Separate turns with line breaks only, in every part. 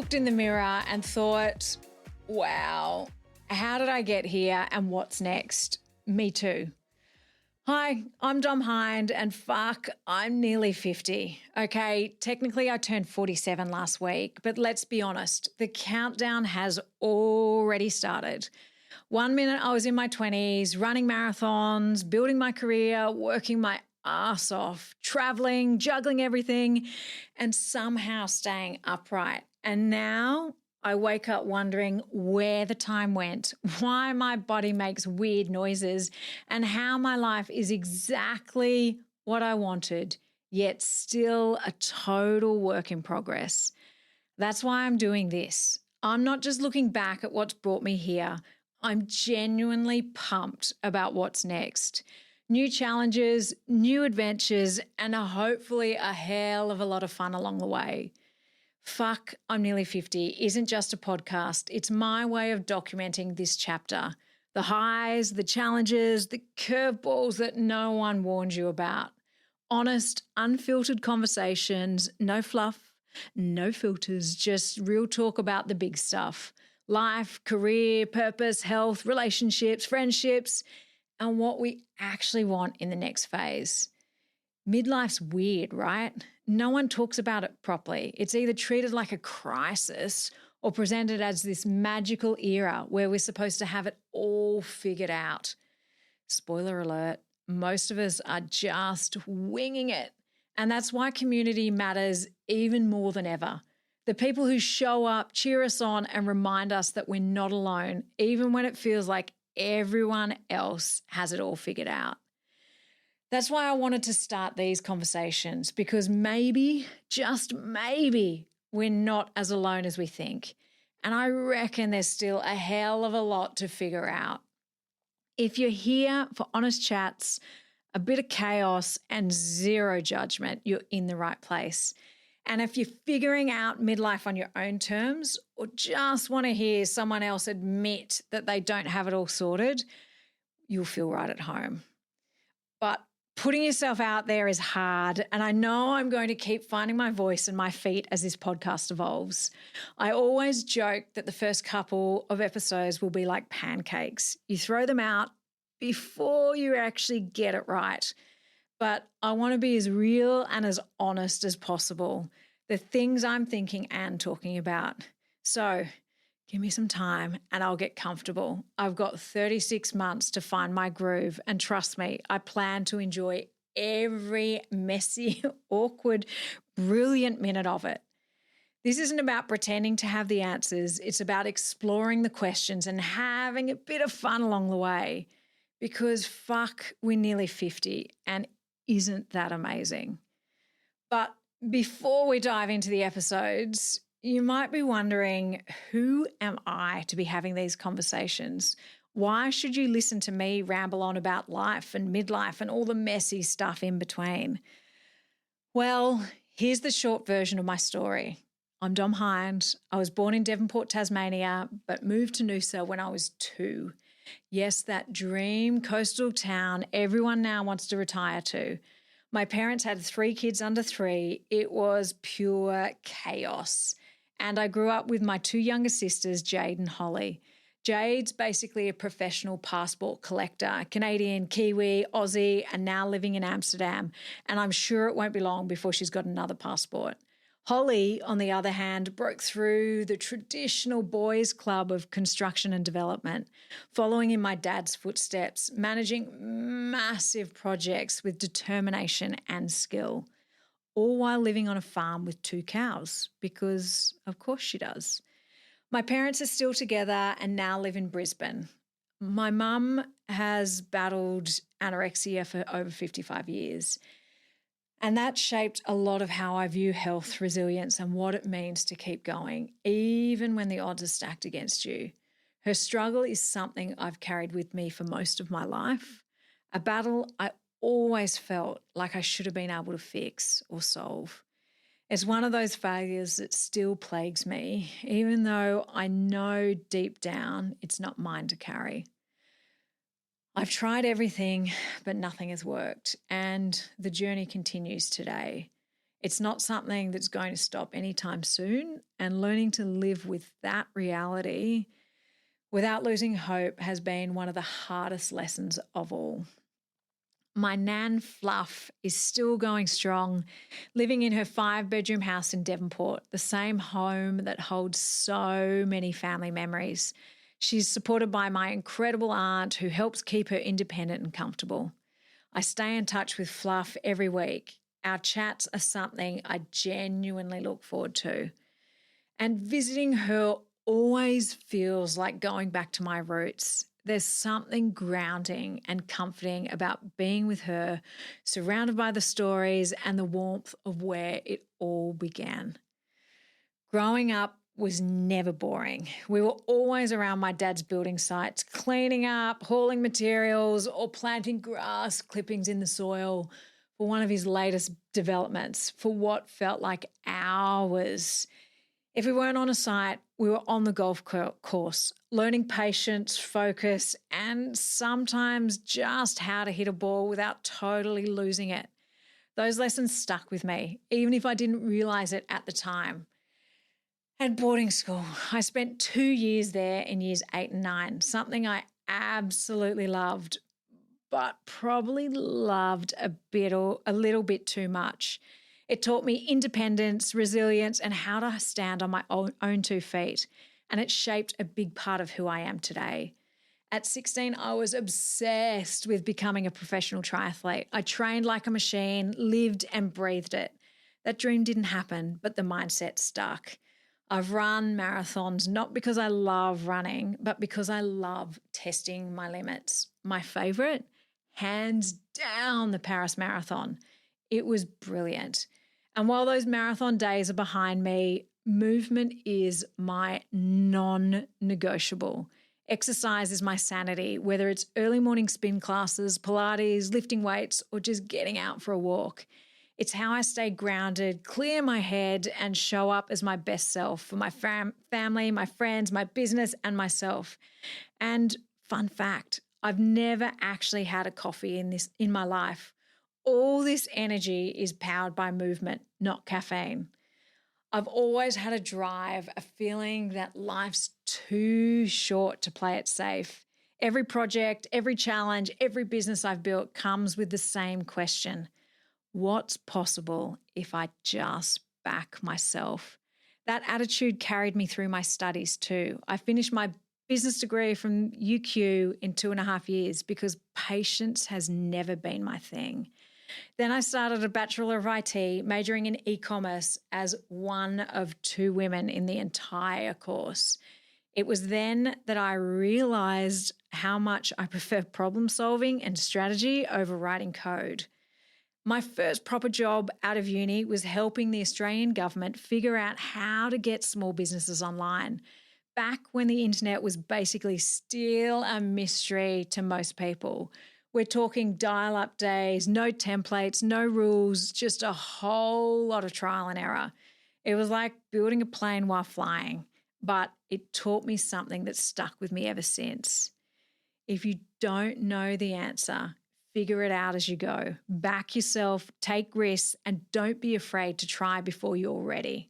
looked in the mirror and thought, wow, how did I get here and what's next? Me too. Hi, I'm Dom Hind and fuck, I'm nearly 50. Okay, technically I turned 47 last week, but let's be honest, the countdown has already started. 1 minute I was in my 20s, running marathons, building my career, working my ass off, traveling, juggling everything, and somehow staying upright. And now I wake up wondering where the time went, why my body makes weird noises, and how my life is exactly what I wanted, yet still a total work in progress. That's why I'm doing this. I'm not just looking back at what's brought me here. I'm genuinely pumped about what's next. New challenges, new adventures, and hopefully a hell of a lot of fun along the way. Fuck, I'm nearly 50 isn't just a podcast. It's my way of documenting this chapter. The highs, the challenges, the curveballs that no one warned you about. Honest, unfiltered conversations, no fluff, no filters, just real talk about the big stuff. Life, career, purpose, health, relationships, friendships, and what we actually want in the next phase. Midlife's weird, right? No one talks about it properly. It's either treated like a crisis or presented as this magical era where we're supposed to have it all figured out. Spoiler alert, most of us are just winging it. And that's why community matters even more than ever. The people who show up, cheer us on, and remind us that we're not alone, even when it feels like everyone else has it all figured out. That's why I wanted to start these conversations, because maybe, just maybe, we're not as alone as we think. And I reckon there's still a hell of a lot to figure out. If you're here for honest chats, a bit of chaos, and zero judgment, you're in the right place. And if you're figuring out midlife on your own terms, or just want to hear someone else admit that they don't have it all sorted, you'll feel right at home. But putting yourself out there is hard, and I know I'm going to keep finding my voice and my feet as this podcast evolves. I always joke that the first couple of episodes will be like pancakes. You throw them out before you actually get it right. But I want to be as real and as honest as possible. The things I'm thinking and talking about. So give me some time and I'll get comfortable. I've got 36 months to find my groove, and trust me, I plan to enjoy every messy, awkward, brilliant minute of it. This isn't about pretending to have the answers. It's about exploring the questions and having a bit of fun along the way. Because fuck, we're nearly 50, and isn't that amazing? But before we dive into the episodes, you might be wondering, who am I to be having these conversations? Why should you listen to me ramble on about life and midlife and all the messy stuff in between? Well, here's the short version of my story. I'm Dom Hind. I was born in Devonport, Tasmania, but moved to Noosa when I was 2. Yes, that dream coastal town everyone now wants to retire to. My parents had 3 kids under 3. It was pure chaos. And I grew up with my 2 younger sisters, Jade and Holly. Jade's basically a professional passport collector, Canadian, Kiwi, Aussie, and now living in Amsterdam. And I'm sure it won't be long before she's got another passport. Holly, on the other hand, broke through the traditional boys' club of construction and development, following in my dad's footsteps, managing massive projects with determination and skill, all while living on a farm with 2 cows, because of course she does. My parents are still together and now live in Brisbane. My mum has battled anorexia for over 55 years. And that shaped a lot of how I view health, resilience, and what it means to keep going, even when the odds are stacked against you. Her struggle is something I've carried with me for most of my life, a battle I always felt like I should have been able to fix or solve. It's one of those failures that still plagues me, even though I know deep down it's not mine to carry. I've tried everything, but nothing has worked, and the journey continues today. It's not something that's going to stop anytime soon. And learning to live with that reality without losing hope has been one of the hardest lessons of all. My nan Fluff is still going strong, living in her 5-bedroom house in Devonport, the same home that holds so many family memories. She's supported by my incredible aunt who helps keep her independent and comfortable. I stay in touch with Fluff every week. Our chats are something I genuinely look forward to. And visiting her always feels like going back to my roots. There's something grounding and comforting about being with her, surrounded by the stories and the warmth of where it all began. Growing up was never boring. We were always around my dad's building sites, cleaning up, hauling materials, or planting grass clippings in the soil for one of his latest developments for what felt like hours. If we weren't on a site, we were on the golf course, learning patience, focus, and sometimes just how to hit a ball without totally losing it. Those lessons stuck with me, even if I didn't realize it at the time. At boarding school, I spent 2 years there in years 8 and 9, something I absolutely loved, but probably loved a little bit too much. It taught me independence, resilience, and how to stand on my own 2 feet. And it shaped a big part of who I am today. At 16, I was obsessed with becoming a professional triathlete. I trained like a machine, lived and breathed it. That dream didn't happen, but the mindset stuck. I've run marathons not because I love running, but because I love testing my limits. My favorite, hands down, the Paris Marathon. It was brilliant. And while those marathon days are behind me, movement is my non-negotiable. Exercise is my sanity, whether it's early morning spin classes, Pilates, lifting weights, or just getting out for a walk. It's how I stay grounded, clear my head, and show up as my best self for my family, my friends, my business, and myself. And fun fact, I've never actually had a coffee in my life. All this energy is powered by movement, not caffeine. I've always had a drive, a feeling that life's too short to play it safe. Every project, every challenge, every business I've built comes with the same question. What's possible if I just back myself? That attitude carried me through my studies too. I finished my business degree from UQ in 2.5 years because patience has never been my thing. Then I started a Bachelor of IT, majoring in e-commerce as one of 2 women in the entire course. It was then that I realized how much I prefer problem solving and strategy over writing code. My first proper job out of uni was helping the Australian government figure out how to get small businesses online, back when the internet was basically still a mystery to most people. We're talking dial-up days, no templates, no rules, just a whole lot of trial and error. It was like building a plane while flying, but it taught me something that's stuck with me ever since. If you don't know the answer, figure it out as you go. Back yourself, take risks, and don't be afraid to try before you're ready.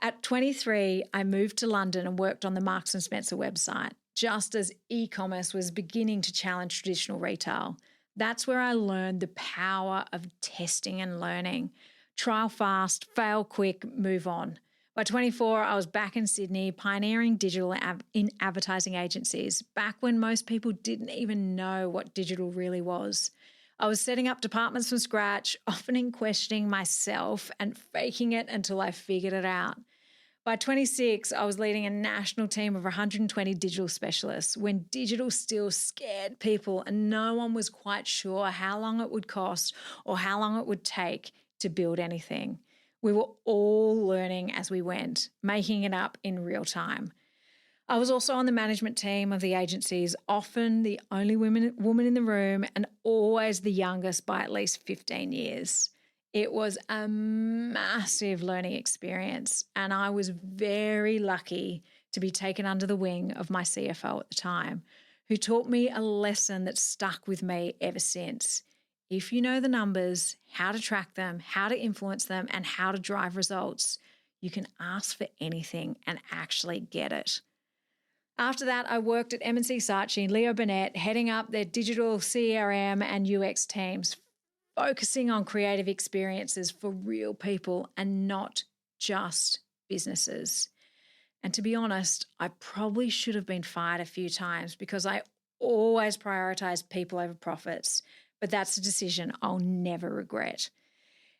At 23, I moved to London and worked on the Marks & Spencer website, just as e-commerce was beginning to challenge traditional retail. That's where I learned the power of testing and learning. Trial fast, fail quick, move on. By 24, I was back in Sydney, pioneering digital in advertising agencies, back when most people didn't even know what digital really was. I was setting up departments from scratch, often questioning myself and faking it until I figured it out. By 26, I was leading a national team of 120 digital specialists when digital still scared people and no one was quite sure how long it would cost or how long it would take to build anything. We were all learning as we went, making it up in real time. I was also on the management team of the agencies, often the only woman in the room and always the youngest by at least 15 years. It was a massive learning experience, and I was very lucky to be taken under the wing of my CFO at the time, who taught me a lesson that stuck with me ever since. if you know the numbers, how to track them, how to influence them, and how to drive results, you can ask for anything and actually get it. After that, I worked at M&C Saatchi and Leo Burnett, heading up their digital CRM and UX teams, focusing on creative experiences for real people and not just businesses. And to be honest, I probably should have been fired a few times because I always prioritize people over profits, but that's a decision I'll never regret.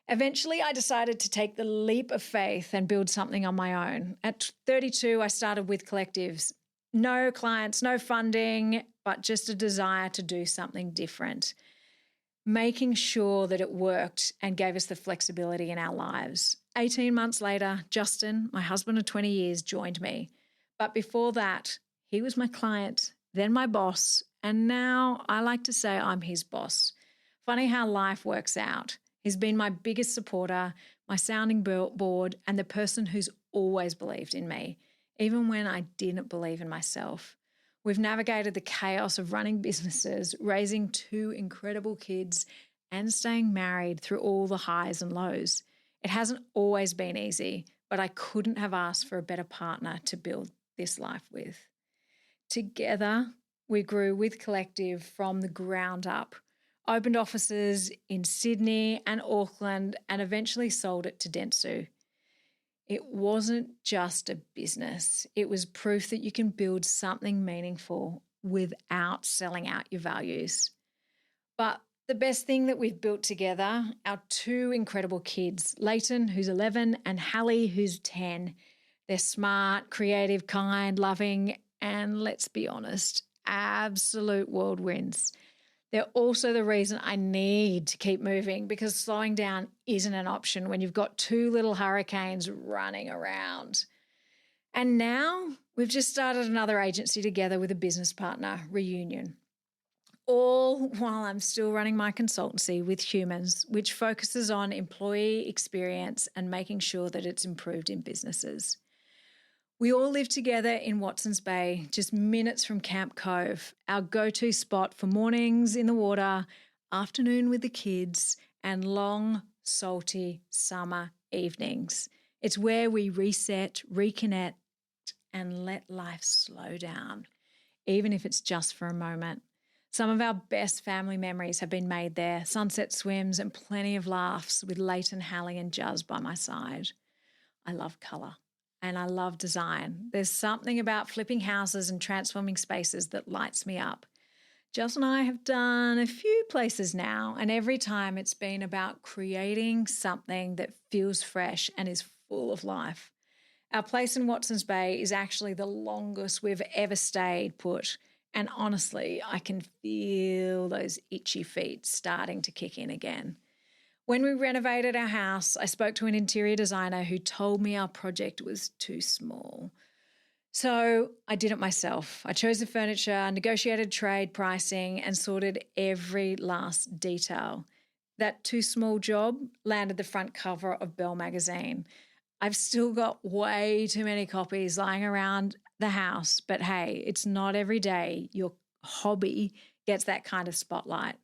Eventually, I decided to take the leap of faith and build something on my own. At 32, I started with collectives. No clients, no funding, but just a desire to do something different, making sure that it worked and gave us the flexibility in our lives. 18 months later, Justin, my husband of 20 years, joined me. But before that, he was my client, then my boss, and now I like to say I'm his boss. Funny how life works out. He's been my biggest supporter, my sounding board, and the person who's always believed in me, even when I didn't believe in myself. We've navigated the chaos of running businesses, raising 2 incredible kids, and staying married through all the highs and lows. It hasn't always been easy, but I couldn't have asked for a better partner to build this life with. Together, we grew with Collective from the ground up, opened offices in Sydney and Auckland, and eventually sold it to Dentsu. It wasn't just a business. It was proof that you can build something meaningful without selling out your values. But the best thing that we've built together, our 2 incredible kids, Leighton, who's 11, and Hallie, who's 10. They're smart, creative, kind, loving, and let's be honest, absolute whirlwinds. They're also the reason I need to keep moving because slowing down isn't an option when you've got 2 little hurricanes running around. And now we've just started another agency together with a business partner, Reunion. All while I'm still running my consultancy with humans, which focuses on employee experience and making sure that it's improved in businesses. We all live together in Watsons Bay, just minutes from Camp Cove, our go-to spot for mornings in the water, afternoon with the kids, and long, salty summer evenings. It's where we reset, reconnect, and let life slow down, even if it's just for a moment. Some of our best family memories have been made there, sunset swims and plenty of laughs with Leighton, Hallie and Juz by my side. I love colour. And I love design. There's something about flipping houses and transforming spaces that lights me up. Jess and I have done a few places now, and every time it's been about creating something that feels fresh and is full of life. Our place in Watsons Bay is actually the longest we've ever stayed put, and honestly, I can feel those itchy feet starting to kick in again. When we renovated our house, I spoke to an interior designer who told me our project was too small. So I did it myself. I chose the furniture, negotiated trade pricing, and sorted every last detail. That too small job landed the front cover of Belle magazine. I've still got way too many copies lying around the house, but hey, it's not every day your hobby gets that kind of spotlight.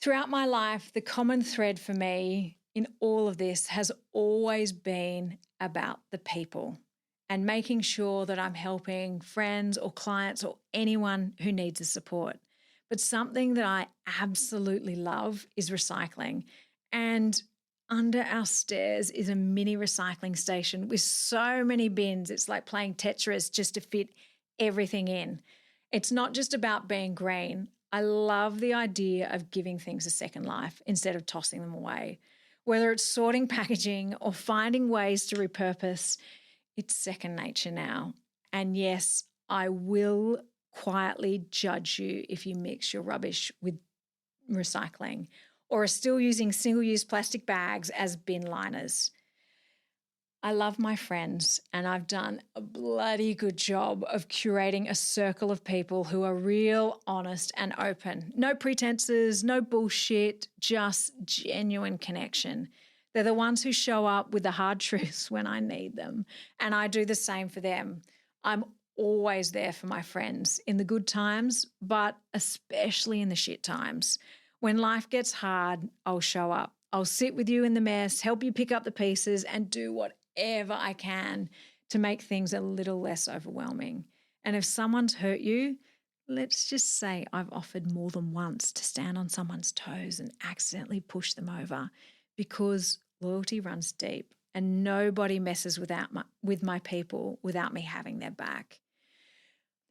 Throughout my life, the common thread for me in all of this has always been about the people and making sure that I'm helping friends or clients or anyone who needs the support. But something that I absolutely love is recycling. And under our stairs is a mini recycling station with so many bins. It's like playing Tetris just to fit everything in. It's not just about being green. I love the idea of giving things a second life instead of tossing them away. Whether it's sorting packaging or finding ways to repurpose, it's second nature now. And yes, I will quietly judge you if you mix your rubbish with recycling or are still using single-use plastic bags as bin liners. I love my friends, and I've done a bloody good job of curating a circle of people who are real, honest, and open. No pretenses, no bullshit, just genuine connection. They're the ones who show up with the hard truths when I need them, and I do the same for them. I'm always there for my friends in the good times, but especially in the shit times. When life gets hard, I'll show up. I'll sit with you in the mess, help you pick up the pieces, and do whatever I can to make things a little less overwhelming. And if someone's hurt you, let's just say I've offered more than once to stand on someone's toes and accidentally push them over, because loyalty runs deep and nobody messes with my people without me having their back.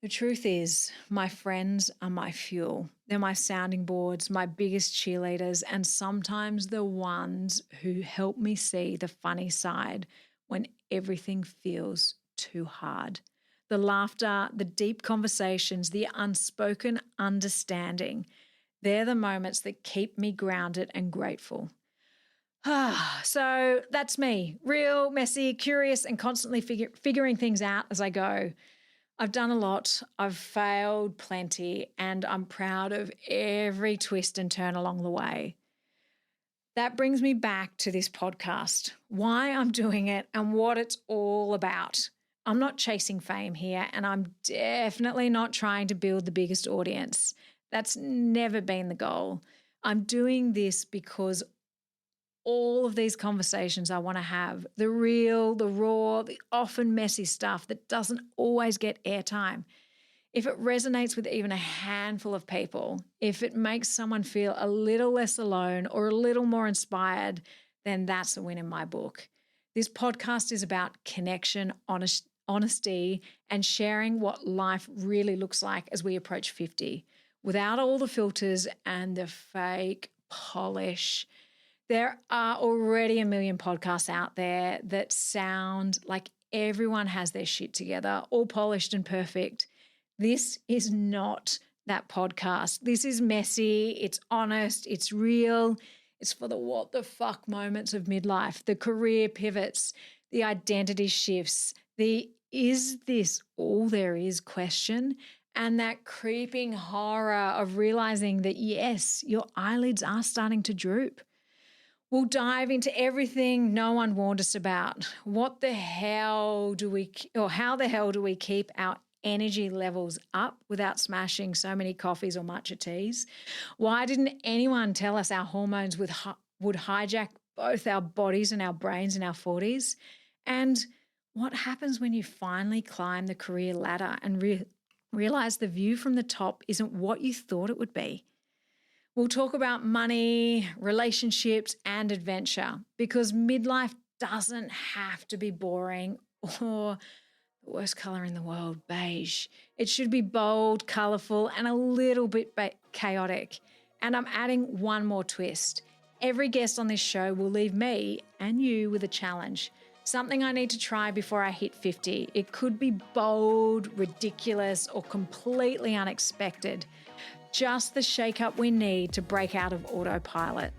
The truth is, my friends are my fuel. They're my sounding boards, my biggest cheerleaders, and sometimes the ones who help me see the funny side when everything feels too hard. The laughter, the deep conversations, the unspoken understanding, they're the moments that keep me grounded and grateful. So that's me, real, messy, curious, and constantly figuring things out as I go. I've done a lot, I've failed plenty, and I'm proud of every twist and turn along the way. That brings me back to this podcast, why I'm doing it and what it's all about. I'm not chasing fame here, and I'm definitely not trying to build the biggest audience. That's never been the goal. I'm doing this because all of these conversations I want to have, the real, the raw, the often messy stuff that doesn't always get airtime. If it resonates with even a handful of people, if it makes someone feel a little less alone or a little more inspired, then that's a win in my book. This podcast is about connection, honesty, and sharing what life really looks like as we approach 50, without all the filters and the fake polish. There are already a million podcasts out there that sound like everyone has their shit together, all polished and perfect. This is not that podcast. This is messy, it's honest, it's real. It's for the what the fuck moments of midlife, the career pivots, the identity shifts, the is this all there is question, and that creeping horror of realizing that yes, your eyelids are starting to droop. We'll dive into everything no one warned us about. How the hell do we keep our energy levels up without smashing so many coffees or matcha teas? Why didn't anyone tell us our hormones would hijack both our bodies and our brains in our 40s? And what happens when you finally climb the career ladder and realize the view from the top isn't what you thought it would be? We'll talk about money, relationships, and adventure, because midlife doesn't have to be boring or the worst color in the world, beige. It should be bold, colorful, and a little bit chaotic. And I'm adding one more twist. Every guest on this show will leave me and you with a challenge, something I need to try before I hit 50. It could be bold, ridiculous, or completely unexpected. Just the shake-up we need to break out of autopilot.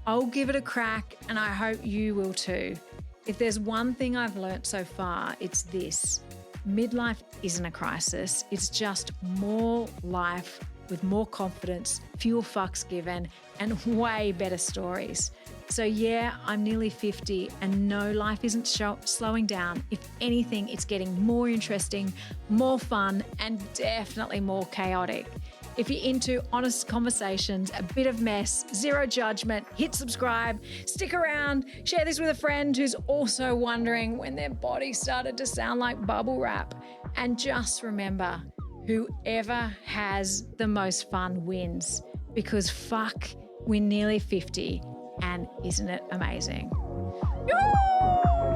I'll give it a crack, and I hope you will too. If there's one thing I've learnt so far, it's this. Midlife isn't a crisis. It's just more life with more confidence, fewer fucks given, and way better stories. So yeah, I'm nearly 50, and no, life isn't slowing down. If anything, it's getting more interesting, more fun, and definitely more chaotic. If you're into honest conversations, a bit of mess, zero judgment, hit subscribe, stick around, share this with a friend who's also wondering when their body started to sound like bubble wrap. And just remember, whoever has the most fun wins, because fuck, we're nearly 50, and isn't it amazing? Yoo!